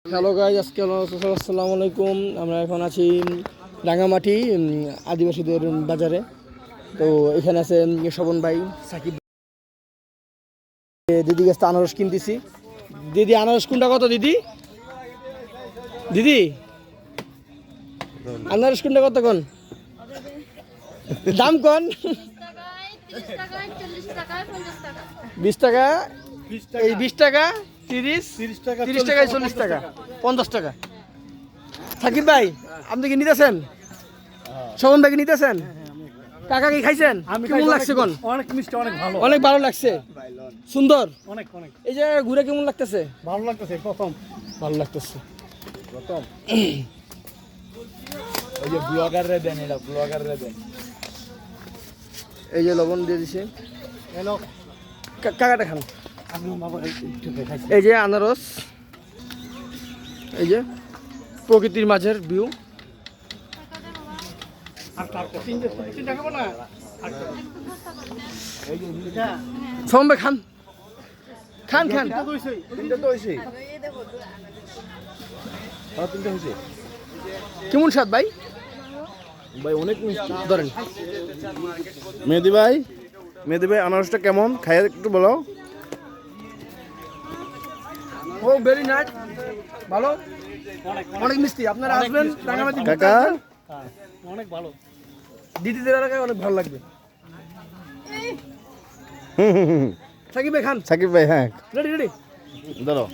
Hello guys, আসসালামু আলাইকুম। আমরা এখন আছি রাঙামাটি আদিবাসীদের বাজারে। তো এখানে আছে শোভন ভাই, সাকিব। দিদি কাছে আনারস কিনতেছি। দিদি, আনারস কোনটা কত দিদি? দিদি, আনারস কোনটা কত কোন? দাম কোন? 20 টাকা, এই 20 টাকা, 30 টাকা, 40 টাকা, 50 টাকা। সাকিব ভাই, আপনি কি নিতেছেন? শোভন ভাই কি নিতেছেন? কাকা কি খাইছেন? কেমন লাগছে কোন? অনেক মিষ্টি, অনেক ভালো, অনেক ভালো লাগছে, সুন্দর। অনেক অনেক এই যে ঘুরে কেমন লাগতেছে? ভালো লাগতেছে। প্রথম ভালো লাগতেছে। ওই যে ব্লগাররা দেন, এটা ব্লগাররা দেন। এই যে লবণ দিয়ে দিছে। হ্যালো, কাকাটা খান। আমি বাবা একটু দেখাইছি। এই যে আনারস, এই যে প্রকৃতির মাঝের ভিউ। তিনটা খাবো না। এই যে এটা শোভন ভাই খান, খান খান। তিনটা তো হইছে। আর তিনটা হইছে কেমন স্বাদ ভাই? ভাই, অনেক মিষ্টি। ধরেন। মেহেদি ভাই আনারসটা কেমন খাই একটু বলো। ও ভেরি নাইস, ভালো, অনেক মিষ্টি। আপনারা আসবেন রাঙামাটি কাকা অনেক ভালো। দিদিদের এলাকায় অনেক ভালো লাগবে। সাকিব ভাই খান। সাকিব ভাই, হ্যাঁ রেডি রেডি। ধরো।